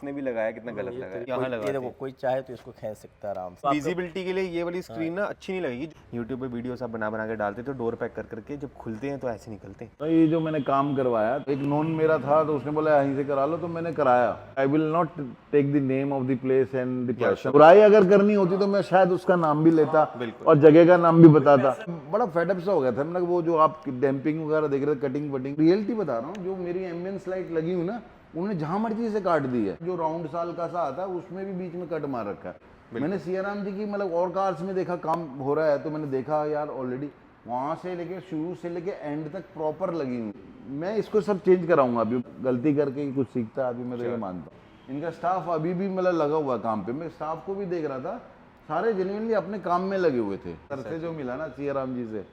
जिसने भी लगाया कितना गलत लगा है। यहाँ लगा देखो कोई चाहे तो इसको खींच सकता है आराम से। विजिबिलिटी के लिए ये वाली स्क्रीन ना अच्छी नहीं लगेगी। यूट्यूब पे वीडियो सब बना बना के डालते तो डोर पैक कर करके जब खुलते हैं तो ऐसे निकलते हैं। तो ये जो मैंने काम करवाया, एक नॉन मेरा था तो उसने बोला यहीं से करा लो, तो मैंने कराया। I will not take the name of the place and the person. बुराई अगर करनी होती तो मैं शायद उसका नाम भी लेता और जगह का नाम भी बताता। बड़ा फेडअप सा हो गया था। मतलब वो जो आप डैम्पिंग वगैरह देख रहे थे, कटिंग वटिंग, रियलिटी बता रहा हूँ, जो मेरी एम्बियंस लाइट लगी हुई ना, उन्होंने जहां मर्जी से काट दी है। जो राउंड साल का सा आता है उसमें भी बीच में कट मार रखा है। मैंने सियाराम जी की मतलब और कार्स में देखा काम हो रहा है, तो मैंने देखा यार ऑलरेडी वहां से लेके शुरू से लेके एंड तक प्रॉपर लगी हुई। मैं इसको सब चेंज कराऊंगा। अभी गलती करके ही कुछ सीखता है, अभी मैं तो ये मानता हूँ। इनका स्टाफ अभी भी मतलब लगा हुआ काम पे। मैं स्टाफ को भी देख रहा था, सारे जेन्युइनली अपने काम में लगे हुए थे। सर से जो मिला ना सियाराम जी से,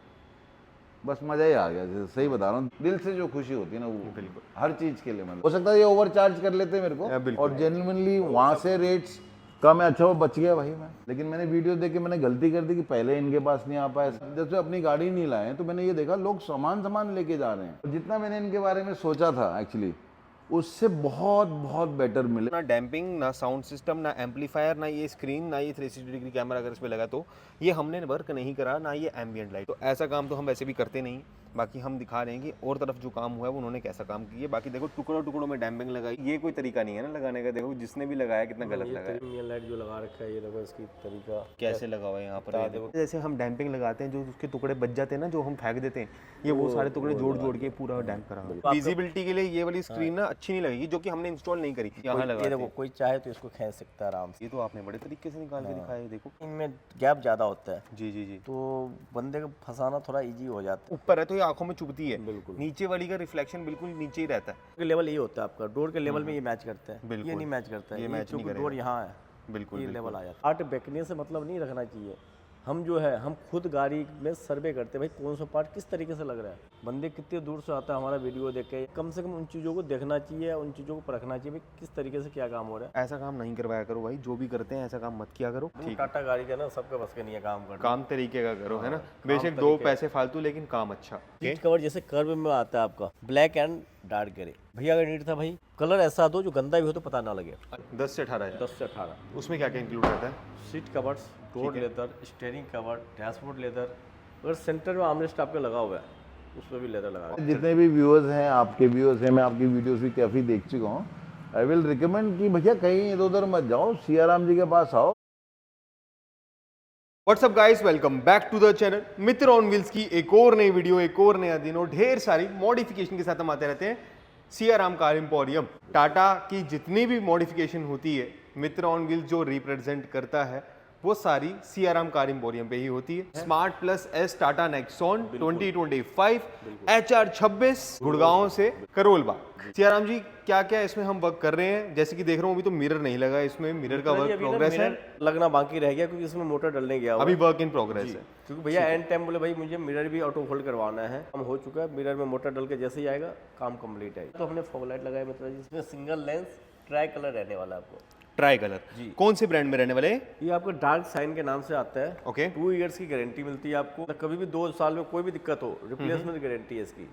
बस मजा ही आ गया। जैसे सही बता रहा हूँ, दिल से जो खुशी होती है ना, वो बिल्कुल हर चीज के लिए। मतलब हो सकता है ये ओवर चार्ज कर लेते हैं मेरे को, और जेन्युइनली वहां से रेट्स कम है। अच्छा वो बच गया भाई मैं। लेकिन मैंने वीडियो देख के मैंने गलती कर दी कि पहले इनके पास नहीं आ पाए। जब से अपनी गाड़ी नहीं लाए तो मैंने ये देखा लोग सामान लेके जा रहे हैं। जितना मैंने इनके बारे में सोचा था एक्चुअली, उससे बहुत बहुत बेटर मिले। ना डैम्पिंग, ना साउंड सिस्टम, ना एम्पलीफायर, ना ये स्क्रीन, ना ये 360 डिग्री कैमरा अगर इस पे लगा तो ये हमने वर्क नहीं करा, ना ये एम्बियंट लाइट। तो ऐसा काम तो हम वैसे भी करते नहीं। बाकी हम दिखा रहे हैं कि और तरफ जो काम हुआ है वो उन्होंने कैसा काम किया। बाकी देखो टुकड़ों टुकड़ों में डैम्पिंग लगाई, ये कोई तरीका नहीं है ना लगाने का। देखो जिसने भी लगाया कितना गलत लगा है। लाइट जो लगा रखा है, ये देखो इसकी तरीका कैसे लगा हुआ है यहाँ पर। देखो जैसे हम डैम्पिंग लगाते हैं, जो उसके टुकड़े बच जाते हैं ना, जो हम फेंक देते हैं, ये वो सारे टुकड़े जोड़ के पूरा डैम्प करा। विजिबिलिटी के लिए ये वाली स्क्रीन ना अच्छी नहीं लगेगी, जो कि हमने इंस्टॉल नहीं करी। यहाँ लगा देखो कोई चाहे तो इसको खींच सकता है आराम से। ये तो आपने बड़े तरीके से निकाल के दिखाया है। देखो इनमें गैप ज्यादा होता है। जी जी जी। तो बंदे को फंसाना थोड़ा इजी हो जाता है। ऊपर है तो ये आंखों में चुभती है। बिल्कुल। नीचे वाली का रिफ्लेक्शन बिल्कुल नीचे ही रहता है। लेवल ये होता है आपका, डोर के लेवल में ये मैच करता है। बिल्कुल। ये नहीं मैच करता है, ये मैच नहीं डोर यहाँ है, बिल्कुल ये लेवल आ जाता है। आर्ट बेकने से मतलब नहीं रखना चाहिए। हम जो है हम खुद गाड़ी में सर्वे करते हैं, भाई कौन सा पार्ट किस तरीके से लग रहा है। बंदे कितने दूर से आता है हमारा वीडियो देख के, कम से कम उन चीज़ों को देखना चाहिए, उन चीज़ों को परखना चाहिए भाई किस तरीके से क्या काम हो रहा है। ऐसा काम नहीं करवाया करो भाई, जो भी करते हैं ऐसा काम मत किया करो। ठीक, टाटा गाड़ी का ना सबके बस के नहीं है काम करना। काम तरीके का करो, है ना। बेशक 2 पैसे फालतू, लेकिन काम अच्छा। सीट कवर जैसे कर्व में आता है आपका, ब्लैक एंड डार्क ग्रे। भैया अगर नीट था भाई, कलर ऐसा दो जो गंदा भी हो तो पता ना लगे। 10 से 18 10 से 18। उसमें क्या क्या इंक्लूड रहता है? Seat covers, door leather, steering cover, dashboard leather. अगर सेंटर में आर्मरेस्ट आपका लगा हुआ है उसमें भी लेदर लगा है। जितने भी व्यूअर्स हैं, आपके व्यूअर्स हैं, मैं आपकी वीडियोस भी काफ़ी देख चुका हूँ। आई विल रिकमेंड कि भैया कहीं इधर उधर मत जाओ, सियाराम जी के पास आओ। What's up guys, welcome back to the channel Mitra on wheels की एक और नई वीडियो, एक और नया दिन और ढेर सारी मॉडिफिकेशन के साथ हम आते रहते हैं सियाराम कार एम्पोरियम। टाटा की जितनी भी मॉडिफिकेशन होती है, मित्र ऑन व्हील्स जो रिप्रेजेंट करता है वो सारी सियाराम कार एम्पोरियम पे ही होती है। Smart plus S Tata Nexon 2025 HR26 Gurgaon से करोल बाग। सियाराम जी क्या क्या इसमें हम वर्क कर रहे हैं? जैसे कि देख रहा हूँ अभी तो मिरर नहीं लगा है, इसमें मिरर का वर्क प्रोग्रेस है। लगना बाकी रह गया क्योंकि इसमें मोटर डलने गया अभी वर्क इन प्रोग्रेस है। क्योंकि भैया एंड टाइम बोले भाई मुझे मिरर भी ऑटो फोल्ड करवाना है, काम हो चुका है। मिरर में मोटर डल के जैसे ही आएगा काम कंप्लीट है। तो हमने फॉग लाइट लगाया, मतलब जिसमें सिंगल लेंस ट्राई कलर रहने वाला है आपको। ट्राई कलर कौन से ब्रांड में रहने वाले? ये आपको डार्क साइन के नाम से आता है। ओके। 2 इयर्स की गारंटी मिलती है आपको। कभी भी 2 साल में कोई भी दिक्कत हो, रिप्लेसमेंट गारंटी है इसकी।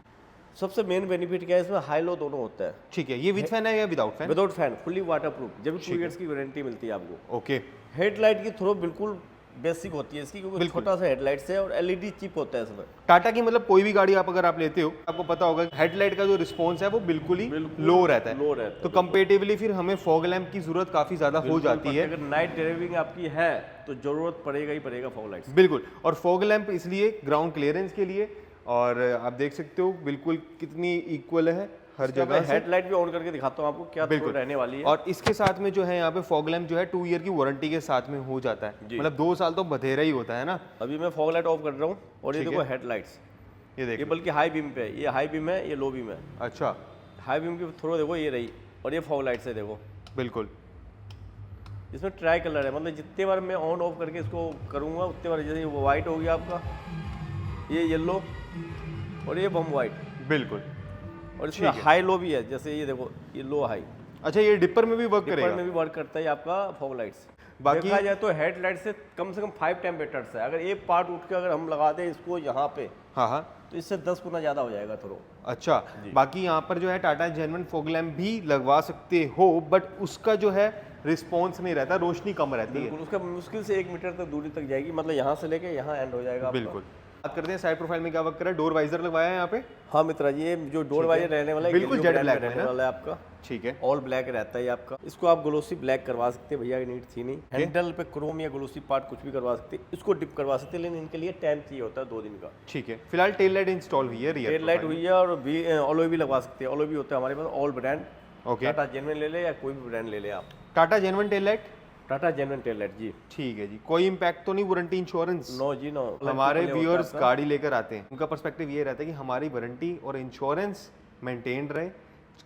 सबसे मेन बेनिफिट क्या है, इसमें हाई लो दोनों होता है। ठीक है। ये विद फैन है या without fan? Without fan, fully waterproof. जब 2 इयर्स की गारंटी मिलती है आपको। ओके। हेडलाइट की थ्रो बिल्कुल बेसिक होती है इसकी, क्योंकि छोटा सा हेडलाइट है और एलईडी चिप होता है इसमें। टाटा की मतलब कोई भी गाड़ी आप अगर आप लेते हो, आपको पता होगा हेडलाइट का जो रिस्पॉन्स है वो बिल्कुल ही लो रहता है। लो रहता है। तो कंपेरेटिवली फिर हमें फॉग लैंप की जरूरत काफी ज्यादा हो जाती है। अगर नाइट ड्राइविंग आपकी है तो जरूरत पड़ेगा ही पड़ेगा फॉग लाइट्स। बिल्कुल। और फॉग लैंप इसलिए ग्राउंड क्लियरेंस के लिए, और आप देख सकते हो बिल्कुल कितनी इक्वल है हर जगह। हेडलाइट भी ऑन करके दिखाता हूँ आपको क्या बिल्कुल रहने वाली है। और इसके साथ में जो है यहाँ पे फॉग लैंप जो है 2 ईयर की वारंटी के साथ में हो जाता है। मतलब 2 साल तो बधेरा ही होता है ना। अभी मैं फॉग लाइट ऑफ कर रहा हूँ और ये देखो हेडलाइट्स, ये देखिए। ये बल्कि हाई बीम पे है, ये हाई बीम है, ये लो बीम है। अच्छा। हाई बीम की थ्रो देखो ये रही, और ये फॉग लाइट्स है देखो। बिल्कुल। इसमें ट्राई कलर है, मतलब जितने बार मैं ऑन ऑफ करके इसको करूँगा उतने बार, जैसे वो वाइट हो गया आपका, ये येलो और ये बम वाइट। बिल्कुल। और इसमें हाई लो भी है, जैसे ये देखो ये लो हाई। अच्छा, ये डिपर में भी वर्क करेगा? डिपर में भी वर्क करता है आपका फॉग लाइट्स। बाकी देखा जाए तो हेडलाइट से कम 5 टाइम बेटर है। अगर एक पार्ट उठ के अगर हम लगा दें इसको यहाँ पे, हाँ हाँ, तो इससे 10 गुना ज़्यादा हो जाएगा थ्रो। अच्छा, बाकी यहाँ पर जो है टाटा जेन्युइन फॉग लैम्प भी लगवा सकते हो, बट उसका जो है रिस्पॉन्स नहीं रहता, रोशनी कम रहती है। बिल्कुल, उसका मुश्किल से 1 मीटर तक दूरी तक जाएगी, मतलब यहाँ से लेके यहाँ एंड हो जाएगा आपका। बिल्कुल। बात करते हैं साइड प्रोफाइल में क्या वर्क करा है। डोर वाइजर लगवाया है यहाँ पे। हाँ मित्रा जी, ये जो डोर वाइजर रहने वाला है बिल्कुल Galio जेट brand ब्लैक में में रहने ना? वाला है आपका। ठीक है, ऑल ब्लैक रहता है ये आपका। इसको आप ग्लोसी ब्लैक करवा सकते हैं, भैया नीट थी नहीं। हैंडल पे क्रोम या ग्लोसी पार्ट कुछ भी करवा सकते हैं, इसको डिप करवा सकते हैं, लेकिन इनके लिए टाइम चाहिए होता है 2 दिन का। ठीक है। फिलहाल टेल लाइट इंस्टॉल हुई है, रियर टेल लाइट हुई है और ऑलो भी लगवा सकते हैं। ऑलो भी होता है हमारे पास, all brand. Okay. Tata genuine ले ले या कोई भी ब्रांड ले ले आप। Tata genuine tail light. Tata genuine tail light जी। ठीक है जी। कोई इम्पैक्ट तो नहीं, वारंटी इंश्योरेंस? नो जी नो। हमारे व्यूअर्स गाड़ी लेकर आते हैं, उनका पर्सपेक्टिव ये रहता है कि हमारी वारंटी और इंश्योरेंस मेंटेन रहे,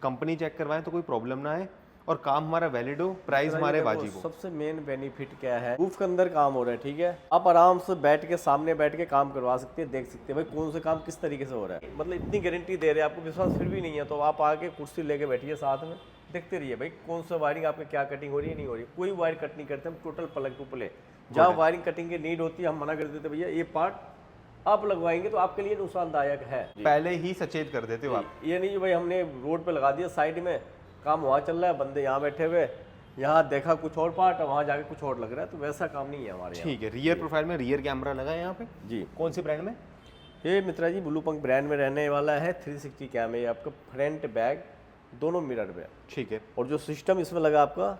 कंपनी चेक करवाएं तो कोई प्रॉब्लम ना आए और काम हमारा वैलिड हो, प्राइस हमारे वाजिब हो। सबसे मेन बेनिफिट क्या है, रूफ के अंदर काम हो रहा है, ठीक है, आप आराम से बैठ के सामने बैठ के काम करवा सकते हैं, देख सकते हैं भाई कौन सा काम किस तरीके से हो रहा है। मतलब इतनी गारंटी दे रहे हैं, आपको विश्वास फिर भी नहीं है तो आप आके कुर्सी लेके बैठिए, साथ में देखते रहिए भाई कौन सा वायरिंग आपके क्या कटिंग हो रही है, नहीं हो रही है। कोई वायर कट नहीं करते हम, टोटल प्लग टू प्ले। जहाँ वायरिंग कटिंग की नीड होती है हम मना कर देते भैया ये पार्ट आप लगवाएंगे तो आपके लिए नुकसानदायक है। पहले ही सचेत कर देते हो आप। ये नहीं भाई हमने रोड पे लगा दिया साइड में, काम वहाँ चल रहा है, बंदे यहाँ बैठे हुए, यहाँ देखा कुछ और पार्ट और वहाँ जाके कुछ और लग रहा है, तो वैसा काम नहीं है हमारे यहाँ। ठीक है। रियर प्रोफाइल में रियर कैमरा लगा है यहाँ पे जी। कौन सी ब्रांड में? ये मित्रा जी ब्लू पंख ब्रांड में रहने वाला है। 360 कैम है ये आपका, फ्रंट बैक दोनों मिरर में। ठीक है। और जो सिस्टम इसमें लगा आपका,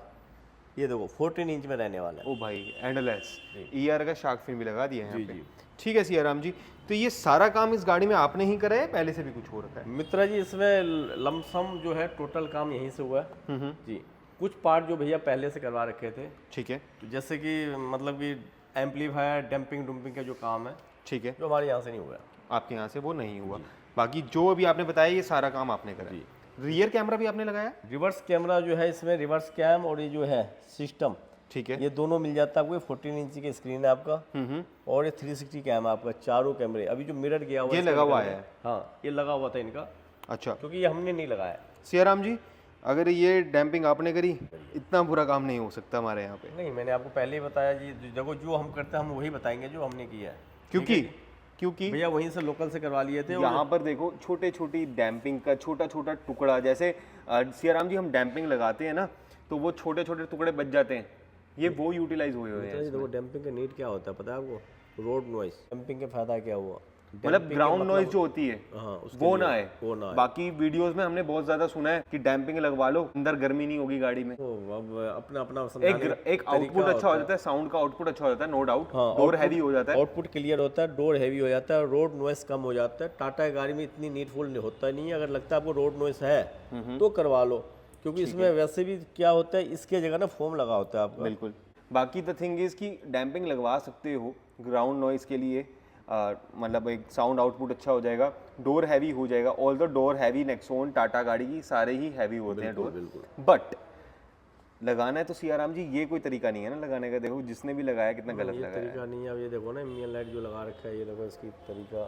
ये देखो 14 इंच में रहने वाला है। ओ भाई, एंडलेस ईआर का शार्क फिल्म भी लगा दिया है यहाँ जी, पे। जी। ठीक है सियाराम जी, तो ये सारा काम इस गाड़ी में आपने ही करा है, पहले से भी कुछ हो रखा है? मित्रा जी इसमें लमसम जो है टोटल काम यहीं से हुआ है जी। कुछ पार्ट जो भैया पहले से करवा रखे थे, ठीक है। तो जैसे कि मतलब कि एम्पलीफायर डंपिंग डुम्पिंग का जो काम है, ठीक है। जो हमारे यहाँ से नहीं हुआ है। आपके यहाँ से वो नहीं हुआ, बाकी जो अभी आपने बताया ये सारा काम आपने करा है। रियर कैमरा भी आपने लगाया? रिवर्स कैमरा जो है इसमें, रिवर्स कैम और ये जो है सिस्टम, ठीक है। ये दोनों मिल जाता है आपको। 14 इंच की स्क्रीन है आपका और ये 360 कैम है आपका, चारों कैमरे। अभी जो मिरर गया हुआ ये लगा हुआ है? हाँ, ये लगा हुआ था इनका। अच्छा, क्योंकि ये हमने नहीं लगाया। सियाराम जी, अगर ये डैम्पिंग आपने करी, इतना बुरा काम नहीं हो सकता हमारे यहाँ पे। नहीं, मैंने आपको पहले ही बताया जी, देखो जो हम करते हैं हम वही बताएंगे जो हमने किया है। क्योंकि भैया वहीं से लोकल से करवा लिए थे। यहाँ पर देखो छोटे छोटी डैम्पिंग का छोटा छोटा टुकड़ा, जैसे सियाराम जी हम डैम्पिंग लगाते हैं ना, तो वो छोटे छोटे टुकड़े बच जाते हैं, ये वो यूटिलाइज हुए हुए हैं। देखो डैम्पिंग का नीड क्या होता है पता है आपको? Road noise. डैम्पिंग का फायदा क्या हुआ, मतलब ग्राउंड नॉइज जो होती है हाँ, वो ना आए। वो ना आए। बाकी वीडियोस में हमने बहुत ज्यादा सुना है कि डैम्पिंग लगवा लो, अंदर गर्मी नहीं होगी गाड़ी में। तो अब अपना अपना एक आउटपुट अच्छा हो जाता है, साउंड का आउटपुट अच्छा हो जाता है, नो डाउट। हाँ, डोर हैवी हो जाता है, आउटपुट क्लियर होता है, डोर हैवी हो जाता है, रोड नॉइस कम हो जाता है। टाटा की गाड़ी में इतनी नीडफुल होता नहीं है। अगर लगता है आपको रोड नॉइस है तो करवा लो, क्योंकि इसमें वैसे भी क्या होता है, इसके जगह ना फोम लगा होता है आपका। बिल्कुल। बाकी द थिंग इज कि डैम्पिंग लगवा सकते हो ग्राउंड नॉइज के लिए, मतलब एक साउंड आउटपुट अच्छा हो जाएगा, डोर हैवी हो जाएगा। All the door heavy, Nexon Tata गाड़ी की सारे ही हैवी होते हैं डोर। बट लगाना है तो सियाराम जी ये कोई तरीका नहीं है ना लगाने का। देखो जिसने भी लगाया कितना गलत लगाया है। तरीका नहीं है। अब ये देखो ना इंडियन लाइट जो लगा रखा है, ये देखो इसकी तरीका,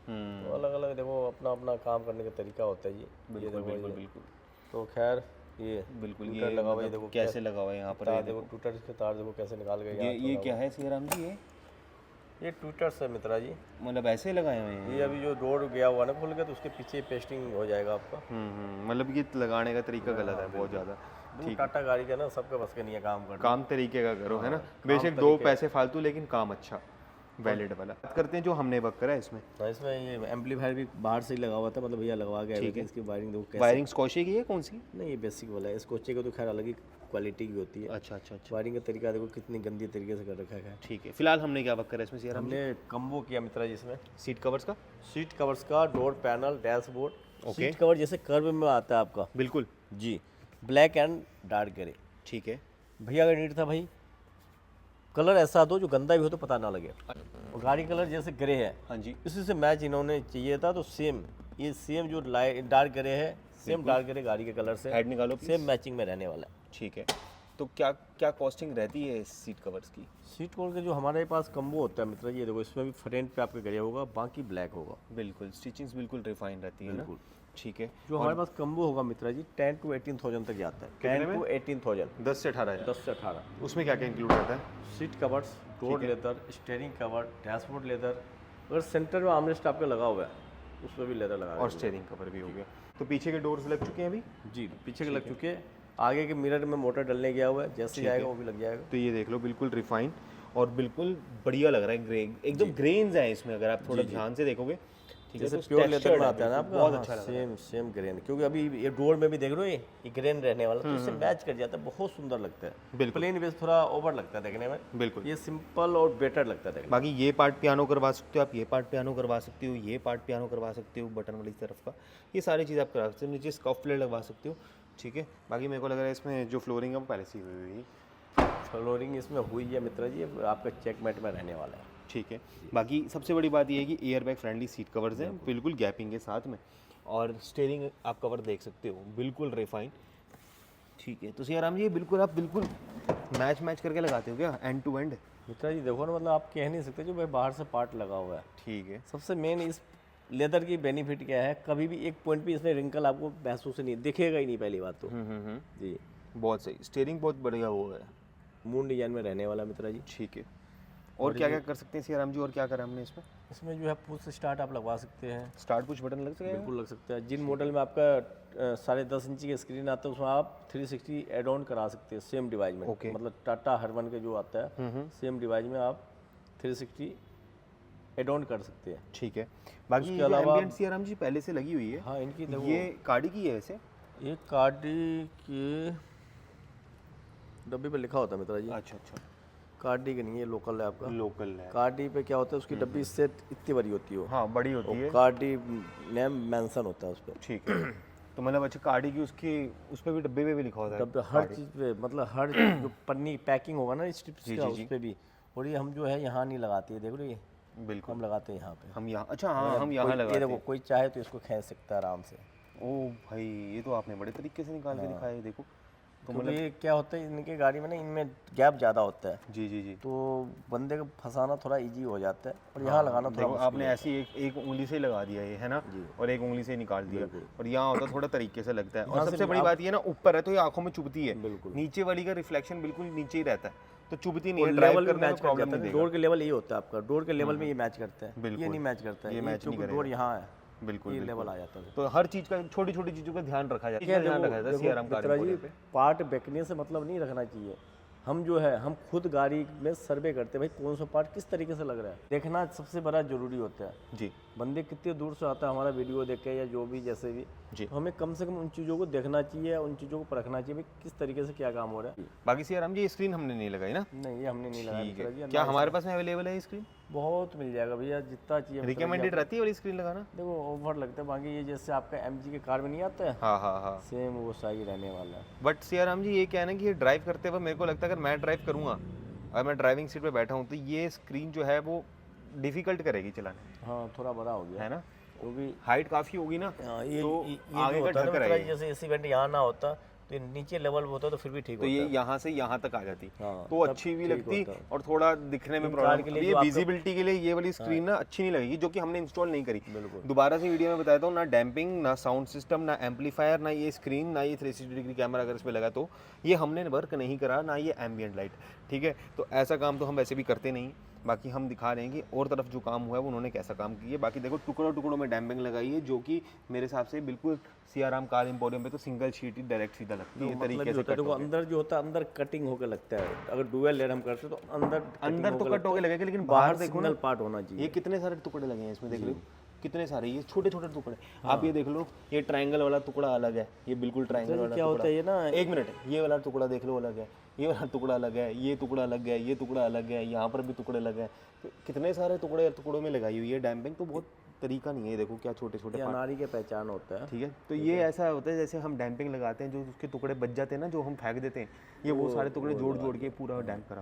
तो अलग अलग देखो अपना अपना काम करने का तरीका होता है जी। ये देखो बिल्कुल ये। बिल्कुल तो खैर ये बिल्कुल टूटर ये लगा हुआ है, मतलब देखो कैसे लगा हुआ है यहाँ पर। तार देखो, टूटर के तार देखो कैसे निकाल गए। ये क्या है सियाराम जी? ये टूटर्स है मित्रा जी। मतलब ऐसे लगाए हुए हैं? ये अभी जो डोर गया हुआ ना खुल के, तो उसके पीछे पेस्टिंग हो जाएगा आपका। मतलब ये लगाने का तरीका गलत है बहुत ज़्यादा। ठीक, टाटा गाड़ी का ना सबके बस के नहीं है काम करना। काम तरीके का करो, है ना। बेशक 2 पैसे फालतू, लेकिन काम अच्छा वैलिड वाला। बात करते हैं जो हमने वर्क करा है इसमें। हाँ, इसमें ये एम्पलीफायर भी बाहर से ही लगा हुआ था, मतलब भैया लगवा गया है। इसकी वायरिंग देखो कैसे। वायरिंग स्कॉचे की है कौन सी? नहीं, ये बेसिक वाला है। स्कॉचे का तो खैर अलग ही क्वालिटी की होती है। अच्छा अच्छा अच्छा, वायरिंग का तरीका देखो कितनी गंदी तरीके से कर रखा है। ठीक है। फिलहाल हमने क्या वर्क करा है इसमें सियाराम? हमने कम्बो किया मित्रा जी इसमें, सीट कवर्स का, सीट कवर्स का, door panel, dashboard. Okay. Seat cover जैसे कर्व में आता है आपका बिल्कुल जी, ब्लैक एंड डार्क ग्रे। ठीक है। भैया का नीड था भाई कलर ऐसा दो जो गंदा भी हो तो पता ना लगे। और गाड़ी कलर जैसे ग्रे है, हाँ जी, इसी से मैच इन्होंने चाहिए था, तो सेम ये सेम जो लाइट डार्क ग्रे है, सेम डार्क ग्रे गाड़ी के कलर से हेड निकालो सेम मैचिंग में रहने वाला है। ठीक है। तो क्या क्या कॉस्टिंग रहती है इस सीट कवर्स की? सीट कवर के जो हमारे पास कम्बो होता है मित्र, ये देखो इसमें भी फ्रंट पे आपका ग्रे होगा, बाकी ब्लैक होगा। बिल्कुल, स्टिचिंग्स बिल्कुल रिफाइन रहती है ना। बिल्कुल। ठीक है। जो हमारे पास कम्बो होगा मित्रा जी 10 to 18,000 तक जाता है। 10 to 18,000, 10 से 18 हज़ार। 10 से 18। उसमें क्या क्या इंक्लूड रहता है? Seat covers, door leather, steering cover, dashboard leather. अगर सेंटर में आर्मरेस्ट आपका लगा हुआ है उस पर भी लेदर लगा और स्टीयरिंग कवर भी हो गया। तो पीछे के डोर्स लग चुके हैं अभी। जी पीछे के लग चुके हैं, आगे के मिरर में मोटर डलने गया हुआ है, जैसे जाएगा वो भी लग जाएगा। तो ये देख लो बिल्कुल रिफाइन और बिल्कुल बढ़िया लग रहा है, ग्रे एकदम ग्रेन्स हैं इसमें, अगर आप थोड़ा ध्यान से देखोगे, ठीक है। जैसे तो प्योर लेदर textured में है आता है ना बिल्कुल, आपका, बहुत अच्छा लग रहा है। सेम ग्रेन, क्योंकि अभी ये डोर में भी देख रहे हो ये ग्रेन रहने वाला, तो इससे मैच कर जाता है, बहुत सुंदर लगता है। बिल्कुल। प्लेन बेस थोड़ा ओवर लगता है देखने में, बिल्कुल। ये सिंपल और बेटर लगता है देखने में। बाकी ये पार्ट पियानो करवा सकते हो आप, ये पार्ट पियानो करवा सकते हो, ये पार्ट पियानो करवा सकते हो बटन वाली तरफ का, ये सारी चीज़ आप करा सकते हो। नीचे स्कॉफ प्लेट लगवा सकते हो, ठीक है। बाकी मेरे को लग रहा है इसमें जो फ्लोरिंग है वो पहले से ही हुई हुई है, फ्लोरिंग इसमें हुई है मित्रा जी, आपका चेकमेट में रहने वाला है। ठीक है। बाकी सबसे बड़ी बात ये है कि air bag friendly seat covers हैं, बिल्कुल गैपिंग के साथ में, और स्टीयरिंग आप कवर देख सकते हो बिल्कुल रिफाइन, ठीक है। तो सियाराम जी ये बिल्कुल आप बिल्कुल मैच करके लगाते हो क्या एंड टू एंड? मित्रा जी देखो ना, मतलब आप कह नहीं सकते जो भाई बाहर से पार्ट लगा हुआ है। ठीक है। सबसे मेन इस लेदर की बेनिफिट क्या है, कभी भी एक पॉइंट भी इसमें रिंकल आपको महसूस नहीं दिखेगा ही नहीं, पहली बात तो। जी बहुत सही, स्टीयरिंग बहुत बढ़िया हुआ है, मून डिजाइन में रहने वाला मित्रा जी। ठीक है। और क्या क्या कर सकते हैं सियाराम जी, और क्या करा हमने इसमें? इसमें जो है पुश स्टार्ट आप लगवा सकते हैं, स्टार्ट पुश बटन लग सकेगा? बिल्कुल लग सकता है। जिन मॉडल में आपका 10.5 इंची की स्क्रीन आता है उसमें आप 360 एड ऑन करा सकते हैं सेम डिवाइस में। Okay. मतलब टाटा हरवन के जो आता है सेम डिवाइस में आप 360 एड ऑन कर सकते हैं। ठीक है। बाकी उसके ये अलावा- एम्बिएंट सियाराम जी पहले से लगी हुई है। हाँ इनकी देखो, ये काड़ी की है वैसे? ये कार्डी के डब्बे पे लिखा होता है मित्रा जी, अच्छा अच्छा, कार्डी की नहीं है, लोकल है आपका। लोकल है। कार्डी पे क्या होता है, उसकी डब्बी इससे इतनी बड़ी होती है, हाँ बड़ी होती है, कार्डी नेम मेंशन होता है उस पर। ठीक है। तो मतलब अच्छा काड़ी की उसकी उस पे भी डब्बे पे भी लिखा होता है डब्बे हर चीज़ पे, मतलब हर जो पन्नी पैकिंग होगा ना स्ट्रिप्स का, उस पे भी। और ये हम जो है यहाँ नहीं लगाते, देख लो ये बिल्कुल। हम लगाते हैं यहाँ पे। हम यहाँ, अच्छा हाँ हम यहाँ कोई- लगाते ये हैं। देखो कोई चाहे तो इसको खींच सकता है आराम से। ओ भाई ये तो आपने बड़े तरीके से निकाल के दिखाया है, देखो। तो तो ये क्या होता है इनके गाड़ी में ना, इनमें गैप ज़्यादा होता है, जी जी जी। तो बंदे को फंसाना थोड़ा इजी हो जाता है, और यहाँ लगाना थोड़ा देखो आपने ऐसी एक उंगली से ही लगा दिया ये, है ना, और एक उंगली से ही निकाल दिया, और यहाँ होता थोड़ा तरीके से लगता है। और सबसे बड़ी बात ये ना, ऊपर है तो ये आंखों में चुभती है, बिल्कुल। नीचे वाली का रिफ्लेक्शन बिल्कुल नीचे ही रहता है, तो चुभती नहीं है, लेवल ड्राइव भी करने में मैच कर प्रॉब्लम जाता नहीं है। देगा। डोर के लेवल ये होता है आपका, डोर के लेवल में ये मैच करता है, बिल्कुल। ये नहीं मैच करता है, ये मैच नहीं क्योंकि डोर यहाँ है, बिल्कुल ये बिल्कुल। लेवल आ जाता है। तो हर चीज का, छोटी छोटी चीजों का ध्यान रखा जाता है, ध्यान रखा जाता है सियाराम कार मित्रा जी, इंपोरियम पे। पार्ट बेचने से मतलब नहीं रखना चाहिए। हम जो है हम खुद गाड़ी में सर्वे करते हैं, भाई कौन सा पार्ट किस तरीके से लग रहा है, देखना सबसे बड़ा जरूरी होता है। जी बंदे कितने दूर से आता है हमारा वीडियो देख के या जो भी जैसे भी, जी। तो हमें कम से कम उन चीज़ों को देखना चाहिए, उन चीज़ों को परखना चाहिए भाई किस तरीके से क्या काम हो रहा है। बाकी सियाराम जी स्क्रीन हमने नहीं लगाई ना? नहीं ये हमने नहीं लगाया ठीक मित्रा जी, है। क्या हमारे पास में अवेलेबल है स्क्रीन? बहुत मिल जाएगा भैया, जितना चाहिए। रिकमेंडेड रहती है वाली स्क्रीन लगाना? देखो ओवर लगता है, बाकी ये जैसे आपका MG के कार में नहीं आता है, हाँ हाँ हाँ। सेम वो सही रहने वाला है। बट सियाराम जी ये क्या है ना कि ये ड्राइव करते हुए मेरे को लगता है अगर मैं ड्राइव करूँगा, अगर मैं ड्राइविंग सीट पे बैठा हूँ, तो ये स्क्रीन जो है वो डिफिकल्ट करेगी चलाने, हाँ थोड़ा बड़ा हो गया है ना, क्योंकि हाइट काफ़ी होगी ना, ये तो ये आगे जो का होता है ना ढक मित्रा जी, रहेगी। जैसे एसी वेंट यहाँ ना होता तो ये नीचे लेवल होता तो फिर भी ठीक तो होता। ये यहाँ से यहाँ तक आ जाती, हाँ, तो तब अच्छी भी ठीक लगती, होता। और थोड़ा दिखने में इन कार के प्रॉब्लम, लिए ये जो आपका- विजिबिलिटी के लिए ये वाली स्क्रीन ना अच्छी नहीं लगेगी, जो कि हमने इंस्टॉल नहीं करी। बिल्कुल। दोबारा से वीडियो में बताया था, ना डैम्पिंग, ना साउंड सिस्टम, ना एम्पलीफायर, ना ये स्क्रीन, ना ये 360 डिग्री कैमरा अगर इस पर लगा तो ये हमने वर्क नहीं करा, ना ये एम्बियंट लाइट, ठीक है। तो ऐसा काम तो हम वैसे भी करते नहीं, बाकी हम दिखा रहे हैं कि और तरफ जो काम हुआ है वो उन्होंने कैसा काम किया है। बाकी देखो टुकड़ों टुकड़ों में डैम्पिंग लगाई है, जो कि मेरे हिसाब से बिल्कुल सियाराम कार इंपोरियम पे तो सिंगल शीट ही डायरेक्ट सीधा लगती है, मतलब तरीके ये से होता है, कट देखो होके। अंदर जो होता है अंदर कटिंग होकर लगता है, अगर डुअल लेयर हम करते तो अंदर तो कट होके लगेगा, लेकिन बाहर बाहर देखो ना, सिंगल पार्ट होना चाहिए। ये कितने सारे टुकड़े लगे हैं इसमें, देख लो कितने सारे, ये छोटे छोटे टुकड़े। आप ये देख लो, ये ट्रायंगल वाला टुकड़ा अलग है, ये बिल्कुल ट्रायंगल वाला क्या होता है ये ना, एक मिनट, ये वाला टुकड़ा देख लो अलग है, ये वाला टुकड़ा अलग है, ये टुकड़ा अलग है, ये टुकड़ा अलग है, यहाँ पर भी टुकड़े अलग हैं, तो कितने सारे टुकड़ों में लगाई हुई है डैम्पिंग, तो बहुत तरीका नहीं है। देखो क्या छोटे छोटे ये अनारी के पहचान होता है। ठीक है। तो ये ऐसा होता है जैसे हम डैम्पिंग लगाते हैं, जो उसके टुकड़े बच जाते हैं ना, जो हम फेंक देते हैं, ये वो सारे टुकड़े जोड़ जोड़ के पूरा डैम्प करा।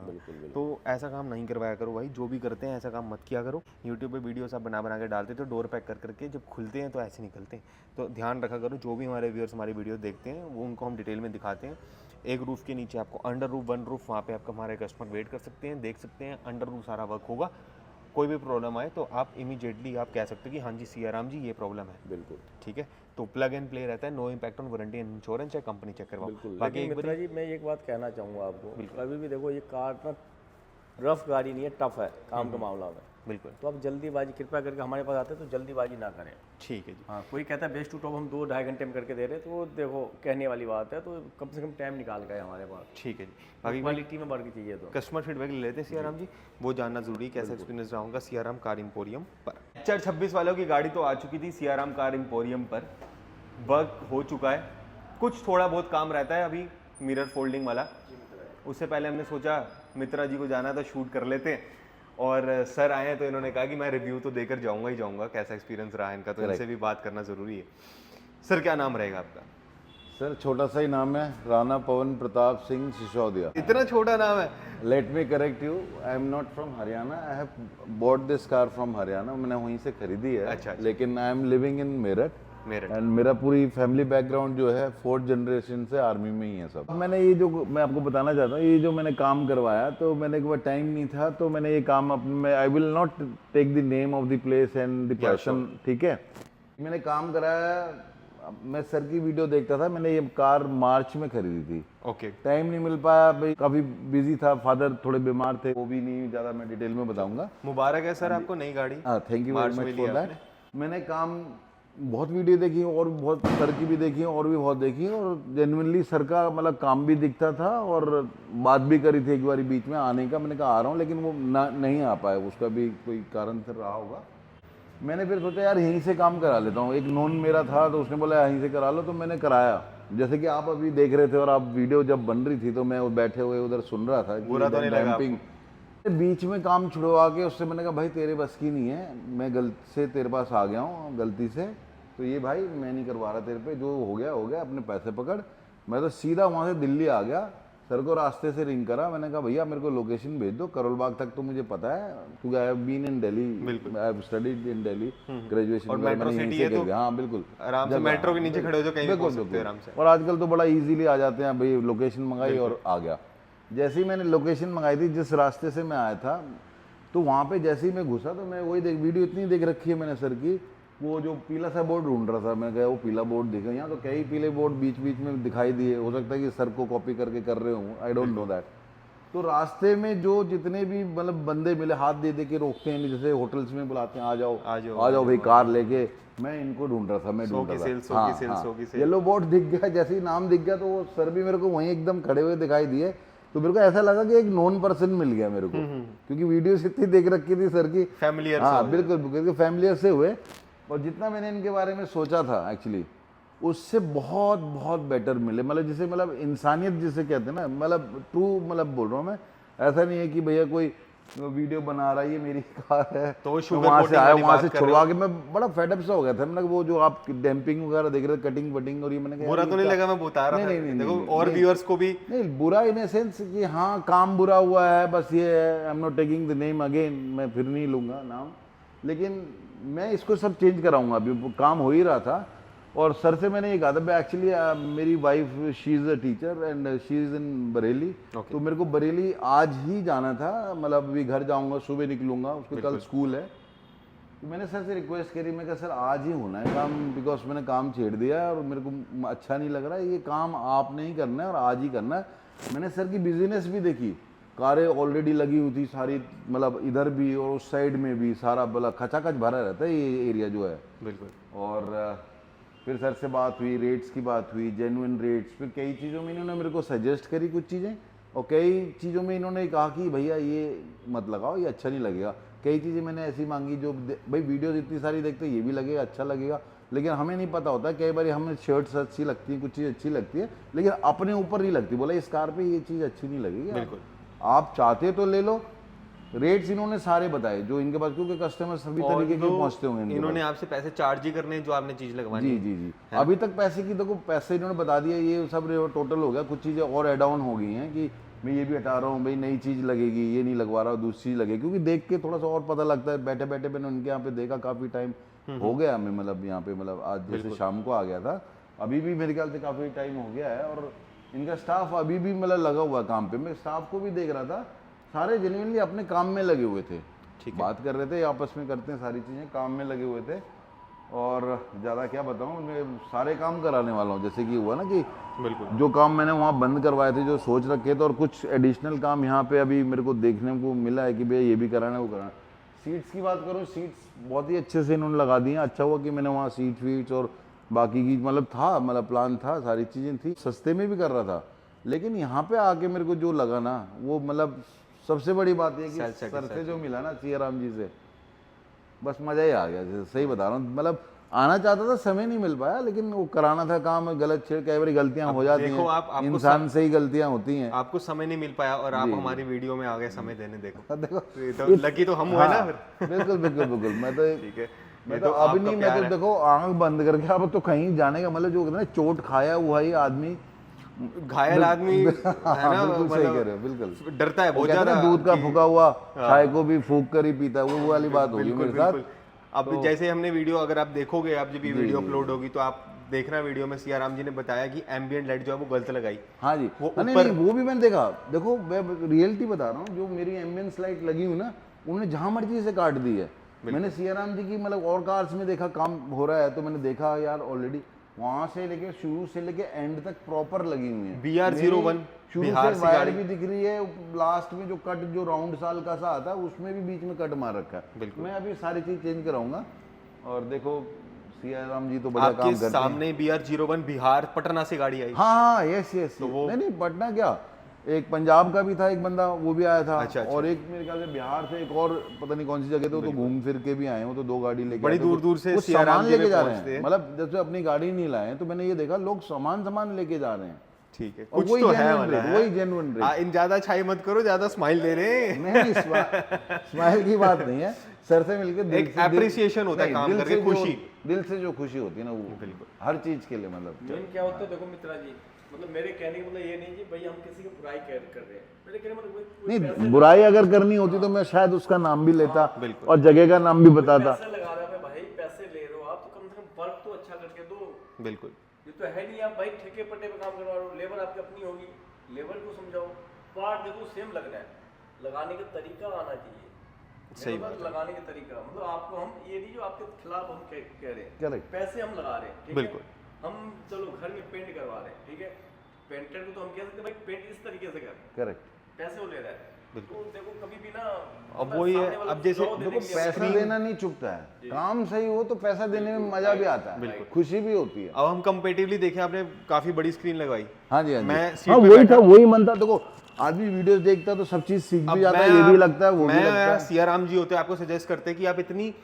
तो ऐसा काम नहीं करवाया करो भाई, जो भी करते हैं ऐसा काम मत किया करो। यूट्यूब पे वीडियोस आप बना के डालते तो डोर पैक कर करके जब खुलते हैं तो ऐसे निकलते हैं, तो ध्यान रखा करो। जो भी हमारे व्यूअर्स हमारी वीडियो देखते हैं वो उनको हम डिटेल में दिखाते हैं। एक रूफ के नीचे आपको अंडर रूफ, वन रूफ, वहाँ पे आपका हमारे कस्टमर वेट कर सकते हैं, देख सकते हैं, अंडर रूफ सारा वर्क होगा। कोई भी प्रॉब्लम आए तो आप इमीडिएटली आप कह सकते हो कि हाँ जी सियाराम जी ये प्रॉब्लम है, बिल्कुल ठीक है। तो प्लग एंड प्ले रहता है, no impact on warranty and insurance, चाहे कंपनी चेक करवाओ। बिल्कुल। बाकी लेकिन एक मित्रा जी मैं एक बात कहना चाहूँगा आपको, कभी भी देखो ये कार ना रफ गाड़ी नहीं है, टफ है काम के मामला में। बिल्कुल। तो आप जल्दीबाजी कृपया करके हमारे पास आते हैं तो जल्दीबाजी ना करें। ठीक है जी। हाँ, कोई कहता है बेस्ट टू टॉप हम 2-2.5 घंटे में करके दे रहे हैं, तो वो देखो कहने वाली बात है, तो कम से कम टाइम निकाल गए हमारे पास। ठीक है जी। बाकी क्वालिटी में बढ़ के चाहिए तो कस्टमर फीडबैक ले लेते हैं सियाराम जी, वो जानना जरूरी है कैसा एक्सपीरियंस रहा होगा सियाराम कार इंपोरियम पर। चर 26 वालों की गाड़ी तो आ चुकी थी सियाराम कार इंपोरियम पर, वर्क हो चुका है, कुछ थोड़ा बहुत काम रहता है अभी मिरर फोल्डिंग वाला। उससे पहले हमने सोचा मित्रा जी को जाना था, शूट कर लेते हैं, और सर आए हैं तो इन्होंने कहा कि मैं रिव्यू तो देकर जाऊंगा ही जाऊंगा, कैसा एक्सपीरियंस रहा इनका, तो इनसे भी बात करना ज़रूरी है। सर क्या नाम रहेगा आपका? सर छोटा सा ही नाम है, राणा पवन प्रताप सिंह सिसोदिया। इतना छोटा नाम है? Let me correct you, I am not from Haryana, I have bought this car from Haryana, मैंने वहीं से खरीदी है। अच्छा। लेकिन I am living in Meerut, Meerut. And मेरा पूरी फैमिली बैकग्राउंड जो है 4th जनरेशन से आर्मी में ही है सब। मैंने ये जो मैं आपको बताना चाहता हूँ, ये जो मैंने काम करवाया, तो मैंने एक बार टाइम नहीं था, तो मैंने ये काम अपने, I will not take the name of the place and the person, ठीक है। मैंने काम कराया, मैं सर की वीडियो देखता था, मैंने ये कार मार्च में खरीदी थी। ओके। टाइम नहीं मिल पाया भाई, काफी बिजी था, फादर थोड़े बीमार थे, वो भी नहीं ज्यादा मैं डिटेल में बताऊंगा। मुबारक है सर आपको नई गाड़ी। हाँ, thank you very much for that. मैंने काम बहुत वीडियो देखी और बहुत सर की भी देखी और भी बहुत देखी, और जेन्युइनली सर का मतलब काम भी दिखता था, और बात भी करी थी एक बार बीच में आने का, मैंने कहा आ रहा हूँ, लेकिन वो नहीं आ पाया, उसका भी कोई कारण से रहा होगा। मैंने फिर सोचा यार यहीं से काम करा लेता हूँ, एक नोन मेरा था तो उसने बोला यहीं से करा लो, तो मैंने कराया। जैसे कि आप अभी देख रहे थे और आप वीडियो जब बन रही थी तो मैं वो बैठे हुए उधर सुन रहा था, बुरा तो नहीं लगा आपको? बीच में काम छुड़वा के उससे मैंने कहा भाई तेरे बस की नहीं है, मैं गलती से तेरे पास आ गया हूँ गलती से, तो ये भाई मैं नहीं करवा रहा तेरे पे, जो हो गया अपने पैसे पकड़। मैं तो सीधा वहाँ से दिल्ली आ गया, सर को रास्ते से रिंग करा, मैंने कहा भैया मेरे को लोकेशन भेज दो, करोल बाग तक तो मुझे पता है, क्योंकि I have been in Delhi, I have studied in Delhi, graduation metro city है तो हाँ बिल्कुल, आराम से मेट्रो के नीचे खड़े हो जाओ, कहीं भी पहुंच सकते हो आराम से। और आजकल तो बड़ा इजीली आ जाते हैं भाई, लोकेशन मंगाई और आ गया। जैसे ही मैंने लोकेशन मंगाई थी, जिस रास्ते से मैं आया था, तो वहाँ पे जैसे ही मैं घुसा तो मैं वही वीडियो इतनी देख रखी है मैंने सर की, वो जो पीला सा बोर्ड ढूंढ रहा था, मैं गया वो पीला बोर्ड दिखा, यहाँ तो कई पीले बोर्ड बीच बीच में दिखाई दिए, हो सकता है कि सर को कॉपी करके कर रहे हूँ, आई डोंट नो दैट। तो रास्ते में जो जितने भी मतलब बंदे मिले, हाथ दे दे के रोकते हैं, जैसे होटल्स में बुलाते हैं आ जाओ भाई कार लेके, मैं इनको ढूंढ रहा था, मैं ढूंढ रहा था। येलो बोर्ड दिख गया, जैसे ही नाम दिख गया तो वो सर भी मेरे को वहीं एकदम खड़े हुए दिखाई दिए, तो मेरे को ऐसा लगा कि एक नॉन पर्सन मिल गया मेरे को, क्योंकि वीडियोस इतनी देख रखी थी सर की, फैमिलियर। हाँ बिल्कुल फैमिलियर से हुए, और जितना मैंने इनके बारे में सोचा था एक्चुअली उससे बहुत बहुत बेटर मिले, मतलब जिसे मतलब इंसानियत जिसे कहते हैं ना, मतलब ट्रू मतलब बोल रहा हूँ मैं, ऐसा नहीं है कि भैया कोई वीडियो बना रहा है ये मेरी कार है तो वहाँ से आया, वहाँ से छुड़वा के, मैं बड़ा फेडअप सा हो गया था, मैंने वो जो आप डैम्पिंग वगैरह देख रहे थे, कटिंग वटिंग, और ये मैंने बुरा तो नहीं लगा, मैं बता रहा था देखो और व्यूअर्स को भी नहीं बुरा इन सेंस कि हाँ काम बुरा हुआ है, बस ये है, I am not taking the name again, मैं फिर नहीं लूँगा नाम, लेकिन मैं इसको सब चेंज कराऊंगा, अभी काम हो ही रहा था। और सर से मैंने ये कहा था, एक्चुअली मेरी wife she is a teacher and she is in Bareilly, तो मेरे को बरेली आज ही जाना था, मतलब अभी घर जाऊंगा, सुबह निकलूंगा, उसको कल स्कूल है, तो मैंने सर से रिक्वेस्ट करी, मैं कहा सर आज ही होना है काम, बिकॉज मैंने काम छेड़ दिया और मेरे को अच्छा नहीं लग रहा है, ये काम आपने ही करना है और आज ही करना है। मैंने सर की बिजीनेस भी देखी, कारें ऑलरेडी लगी हुई थी सारी, मतलब इधर भी और उस साइड में भी सारा मतलब खचाखच भरा रहता है ये एरिया जो है बिल्कुल। और फिर सर से बात हुई, रेट्स की बात हुई, जेन्युइन रेट्स, फिर कई चीज़ों में इन्होंने मेरे को सजेस्ट करी कुछ चीज़ें, और कई चीज़ों में इन्होंने कहा कि भैया ये मत लगाओ, ये अच्छा नहीं लगेगा। कई चीज़ें मैंने ऐसी मांगी जो भाई वीडियोज़ इतनी सारी देखते ये भी लगेगा अच्छा लगेगा, लेकिन हमें नहीं पता होता, कई बार हमें शर्ट्स अच्छी लगती हैं, कुछ चीज़ अच्छी लगती है, लेकिन अपने ऊपर नहीं लगती, बोला इस कार पे ये चीज़ अच्छी नहीं लगेगी, बिल्कुल आप चाहते तो ले लो। रेट्स इन्होंने सारे बताए जो इनके पास, क्योंकि कस्टमर सभी तरीके के पहुंचते होंगे, इन्होंने आपसे पैसे चार्ज ही करने जो आपने चीज लगवानी। जी अभी तक पैसे की देखो, पैसे इन्होंने बता दिया, ये सब टोटल हो गया, कुछ चीज़ें और एड ऑन हो गई हैं कि मैं ये भी हटा रहा हूँ भाई, नई चीज़ लगेगी, ये नहीं लगवा रहा हूँ, दूसरी चीज़ लगेगी, क्योंकि देख के थोड़ा सा और पता लगता है, बैठे बैठे मैंने उनके यहाँ पे देखा, काफ़ी टाइम हो गया हमें, मतलब यहाँ पे मतलब आज जैसे शाम को आ गया था, अभी भी मेरे ख्याल से काफ़ी टाइम हो गया है, और इनका स्टाफ अभी भी मतलब लगा हुआ काम पे, मैं स्टाफ को भी देख रहा था, सारे जेन्युइनली अपने काम में लगे हुए थे, बात कर रहे थे, आपस में करते हैं सारी चीज़ें, काम में लगे हुए थे, और ज़्यादा क्या बताऊँ, मैं सारे काम कराने वाला हूँ, जैसे कि हुआ ना कि बिल्कुल जो काम मैंने वहाँ बंद करवाए थे, जो सोच रखे थे, और कुछ एडिशनल काम यहाँ पे अभी मेरे को देखने को मिला है कि भैया ये भी कराना है वो कराना, सीट्स की बात करूँ, सीट्स बहुत ही अच्छे से इन्होंने लगा दी हैं। अच्छा हुआ कि मैंने वहाँ सीट वीट्स और बाकी की मतलब था, मतलब प्लान था, सारी चीज़ें थी, सस्ते में भी कर रहा था। लेकिन यहाँ पे आके मेरे को जो लगा ना, वो मतलब सबसे बड़ी बात है कि सर से जो मिला ना, सिया राम जी से, बस मज़ा ही आ गया। जैसे सही बता रहा हूँ, मतलब आना चाहता था, समय नहीं मिल पाया, लेकिन वो कराना था काम, गलत छेड़, कई बार गलतियां हो जाती देखो, हैं, आपको इंसान से ही गलतियां होती हैं। आपको समय नहीं मिल पाया और आप हमारी वीडियो में आ गए समय देने। देखो देखो तो ये तो लकी तो हम हुए ना फिर। बिल्कुल बिल्कुल बिल्कुल। मैं तो ठीक है, मैं ये तो तो अभी आपका नहीं, मैं प्यार तो है। देखो आंख बंद करके अब तो कहीं जाने का मतलब, जो कहते हैं ना, चोट खाया हुआ ही आदमी घायल आदमी है ना, बिल्कुल सही कह मतलब रहे हो, बिल्कुल डरता है वो बहुत कहते हैं ज्यादा ना, दूध का कि- फूका हुआ चाय को भी फूक कर ही पीता है, वो वाली बात होगी बिल्कुल मेरे साथ। बिल्कुल। अब जैसे हमने वीडियो, अगर आप देखोगे, आप जब ये जी, वीडियो जी, अपलोड होगी तो आप देखना वीडियो में सिया राम जी ने बताया कि एम्बियंट लाइट जो है वो गलत लगाई। हाँ जी, वो नहीं ऊपर- नहीं, वो भी मैंने देखा। देखो मैं रियलिटी बता रहा हूँ, जो मेरी एम्बियंस लाइट लगी हुई ना, उन्होंने जहाँ मर्जी से काट दी है। मैंने सिया राम जी की मतलब और कार्स में देखा काम हो रहा है, तो मैंने देखा यार ऑलरेडी वहाँ से लेके शुरू से लेके एंड तक प्रॉपर लगी हुई है। BR01 शुरू बिहार से से वायर गाड़ी- भी दिख रही है, लास्ट में जो कट, जो राउंड साल का सा आता है, उसमें भी बीच में कट मार रखा है। बिल्कुल। मैं अभी सारी चीज चेंज कराऊंगा। और देखो सिया राम जी तो बड़ा आपके काम करते हैं। सामने BR01 बिहार पटना से गाड़ी आई। हाँ हाँ, यस यस, नहीं नहीं, पटना क्या, एक पंजाब का भी था एक बंदा, वो भी आया था। अच्छा, अच्छा। और एक मेरे ख्याल से बिहार से एक और पता नहीं कौन सी जगह थे, तो घूम फिर के भी आए हो, तो 2 गाड़ी लेके बड़ी आए थे। दूर-दूर से वो सिया राम सामान जी लेके में जा रहे पहुंचते हैं, हैं। मतलब जैसे अपनी गाड़ी नहीं लाए हैं, तो मैंने ये देखा लोग सामान लेके जा रहे हैं। ठीक है, और कुछ वही तो है genuine वाला rate, है। वही genuine rate। इन ज्यादा छाई मत करो, ज्यादा स्माइल दे रहे हैं। नहीं, स्माइल की बात नहीं है, सर से मिलके दिल एक से दिल- appreciation होता है नहीं, काम दिल करके, से जो- खुशी। दिल से जो खुशी होती है ना, वो बिल्कुल। हर चीज के लिए, मतलब मेन क्या होता है, देखो मित्रा जी, मतलब मेरे कहने का मतलब ये नहीं कि भाई हम किसी की बुराई कर रहे हैं। मेरे कहने का मतलब कोई पैसे नहीं, बुराई अगर करनी होती तो मैं शायद उसका नाम भी लेता बिल्कुल। और जगह का नाम भी बताता। पैसे लगा रहा है भाई, पैसे ले रहे हो आप, तो कम से कम वर्क तो अच्छा करके दो। बिल्कुल। ये तो है नहीं आप भाई ठेके पट्टे पे काम करवा रहे हो, लेबर आपकी अपनी होगी, लेबर को समझाओ, पार्ट देखो सेम लग रहा है, लगाने का तरीका आना चाहिए। सही बात, लगाने का तरीका मतलब आपको, हम ये नहीं जो आपके खिलाफ हम कह रहे हैं, Correct। पैसे हम लगा रहे हैं, ठीक बिल्कुल। है, हम चलो घर में पेंट करवा रहे हैं, ठीक है, पेंटर को तो हम कह सकते हैं भाई पेंट इस तरीके से कर, करेक्ट। पैसे वो ले रहा है, तो देखो कभी भी ना, अब वही है, सामने वाला अब जैसे- सुझाव देने देखो के लिए- पैसा देना नहीं चुकता है, काम सही हो तो पैसा देने में मजा भी आता है, बिल्कुल। खुशी भी होती है। अब हम कंपेटिवली देखें, आपने काफी बड़ी स्क्रीन लगवाई। हाँ जी, हाँ जी, मैं सीट हाँ, पे वही बैठा- था, वही मन था। देखो आदमी वीडियोस देखता है तो सब चीज सीख भी जाता है, ये भी लगता है, वो भी लगता है। सिया राम जी होते आपको सजेस्ट करते हैं कि आप इतनी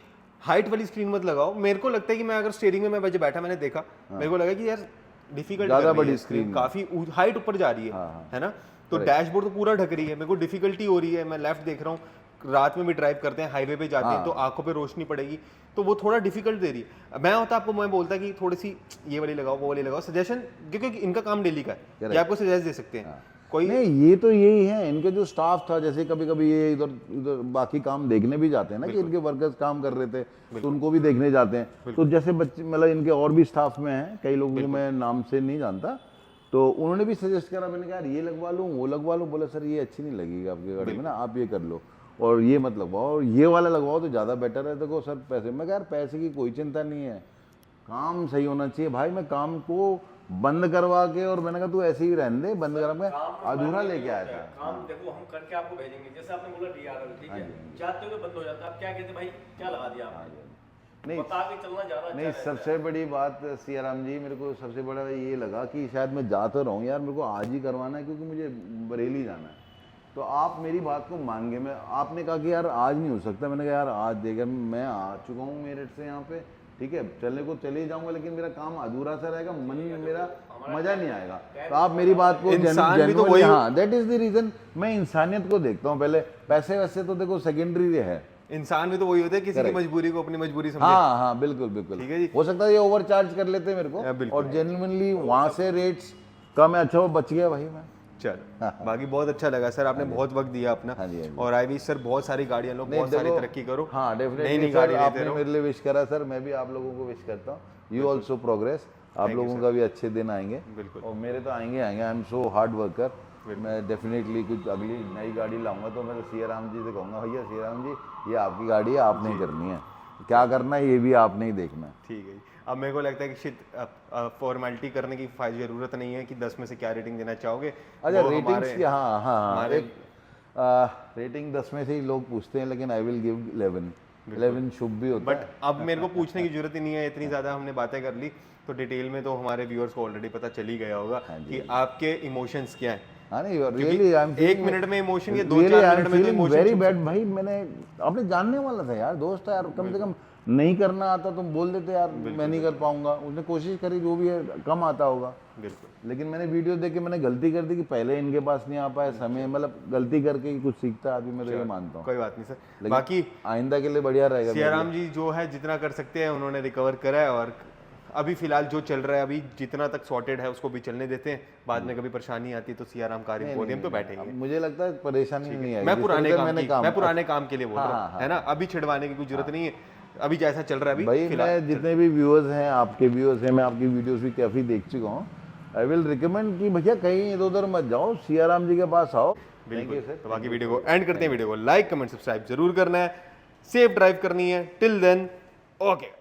हाइट वाली स्क्रीन मत लगाओ। मेरे को लगता है कि मैं अगर स्टीयरिंग में मैं बजे बैठा, मैंने देखा, मेरे को लगा कि यार डिफिकल्ट, ज्यादा बड़ी स्क्रीन काफी हाइट ऊपर जा रही है ना, तो डैशबोर्ड तो पूरा ढक रही है, मेरे को डिफिकल्टी हो रही है। मैं लेफ्ट देख रहा हूँ, रात में भी ड्राइव करते हैं, हाईवे पे जाते हैं, तो आंखों पे रोशनी पड़ेगी, तो वो थोड़ा डिफिकल्ट दे रही है। मैं होता आपको, मैं बोलता कि थोड़ी सी ये वाली लगाओ, वो वाली लगाओ, सजेशन, क्योंकि इनका काम डेली का है, ये आपको सजेस्ट दे सकते हैं। कोई नहीं, ये तो यही है, इनके जो स्टाफ था, जैसे कभी कभी ये इधर इधर बाकी काम देखने भी जाते हैं ना, कि इनके वर्कर्स काम कर रहे थे, तो उनको भी देखने जाते हैं। तो जैसे बच्चे, मतलब इनके और भी स्टाफ में हैं कई लोगों को मैं नाम से नहीं जानता, तो उन्होंने भी सजेस्ट करा। मैंने कहा यार ये लगवा लूँ, वो लगवा लूँ। बोले सर ये अच्छी नहीं लगेगी आपकी गाड़ी में ना, आप ये कर लो और ये मत लगवाओ, और ये वाला लगवाओ तो ज़्यादा बेटर है। देखो सर पैसे, मैं कहा यार पैसे की कोई चिंता नहीं है, काम सही होना चाहिए भाई। मैं काम को बंद करवा के, और मैंने कहा तू ऐसे ही रहने दे, बंद करा के अधूरा लेके आया था। काम देखो हम करके आपको भेजेंगे, जैसे आपने बोला DRL, ठीक है, चाहते हुए बंद हो जाता है, आप क्या कहते भाई क्या लगा दिया आपने, नहीं बता के चलना ज्यादा अच्छा नहीं, रहता है। सबसे बड़ी बात सिया राम जी, मेरे को सबसे बड़ा ये लगा कि शायद मैं जा तो रहा हूँ यार, मेरे को आज ही करवाना है, क्योंकि मुझे बरेली जाना है। तो आप मेरी बात को मान गए। मैं, आपने कहा कि यार आज नहीं हो सकता, मैंने कहा यार आज देगा, मैं आ चुका हूँ मेरठ से यहाँ पे, ठीक है, चलने को चले जाऊंगा, लेकिन मेरा काम अधूरा सा रहेगा, मन में मेरा मजा नहीं आएगा। तो आप मेरी बात को इंसान भी तो वही- हाँ, दैट इज द रीजन। मैं इंसानियत को देखता हूँ पहले, पैसे वैसे तो देखो सेकेंडरी है। इंसान भी तो वही होता है, किसी की मजबूरी को अपनी मजबूरी समझे। हाँ हाँ, बिल्कुल बिल्कुल, ठीक है जी। हो सकता है ये ओवर चार्ज कर लेते हैं मेरे हाँ, को, बिल्कुल। और जेन्युइनली वहाँ से रेट्स कम है। अच्छा वो बच गया भाई मैं। चलो, बाकी बहुत अच्छा लगा सर, आपने बहुत वक्त दिया अपना, हाँ जी, हाँ जी। और आई विश सर बहुत सारी गाड़ियां लो, बहुत सारी तरक्की करो। हाँ नई डेफिनेटली नई सर, गाड़ी लेते आपने रहो। मेरे लिए विश करा सर, मैं भी आप लोगों को विश करता हूँ। यू ऑल्सो प्रोग्रेस, आप लोगों का भी अच्छे दिन आएंगे, बिल्कुल। और मेरे तो आएंगे आएंगे। I am so hard worker. मैं डेफिनेटली कुछ अगली नई गाड़ी लाऊंगा तो मैं सिया राम जी से कहूँगा, भैया सिया राम जी ये आपकी गाड़ी है, आपने ही करनी है, क्या करना है ये भी आपने ही देखना है। ठीक है जी। अब मेरे को लगता है कि शिट फॉर्मेलिटी करने की जरूरत नहीं है कि 10 में से क्या रेटिंग देना चाहोगे। अच्छा वो रेटिंग्स हमारे- की, हाँ हाँ हाँ, हमारे एक रेटिंग 10 में से ही लोग पूछते हैं, लेकिन आई विल गिव 11 शुभ भी होता बट है। अब मेरे को पूछने की जरूरत ही नहीं है, इतनी ज्यादा हमने बातें कर ली, तो डिटेल में तो हमारे व्यूअर्स को ऑलरेडी पता चल ही गया होगा कि आपके इमोशंस क्या हैं। हाँ नहीं, रियली आई एम एक मिनट में इमोशन या 2-4 मिनट में तो इमोशन वेरी बैड भाई। मैंने आपने जानने वाला था यार, दोस्त है यार, कम से कम नहीं करना आता तुम बोल देते यार मैं नहीं कर पाऊंगा। उसने कोशिश करी, जो भी है कम आता होगा, बिल्कुल। लेकिन मैंने वीडियो देख के मैंने गलती कर दी कि पहले इनके पास नहीं आ पाए समय, मतलब गलती करके ही कुछ सीखता है आदमी, मैं तो ये मानता हूँ। कोई बात नहीं सर, लेकिन बाकी आइंदा के लिए बढ़िया रहेगा। सियाराम जी जो है जितना कर सकते हैं उन्होंने रिकवर करा है, और अभी फिलहाल जो चल रहा है अभी जितना तक सॉर्टेड है उसको भी चलने देते हैं, बाद में कभी परेशानी आती है तो सियाराम कार एम्पोरियम तो बैठेंगे। मुझे लगता है परेशानी नहीं आएगी। मैं जिस पुराने तरह से काम मैंने की, मैं पुराने काम के लिए बोल रहा हूँ, है ना, अभी छिड़वाने की कोई जरूरत नहीं है, अभी जैसा चल रहा है अभी भाई मैं जितने भी व्यूअर्स हैं, आपके व्यूअर्स हैं, मैं आपकी वीडियोस भी काफ़ी देख चुका हूँ। आई विल रिकमेंड कि भैया कहीं इधर उधर मत जाओ, सियाराम जी के पास आओ। बिल्कुल। तो बाकी वीडियो को एंड करते हैं, वीडियो को लाइक कमेंट सब्सक्राइब जरूर करना है, सेफ ड्राइव करनी है। Till then okay.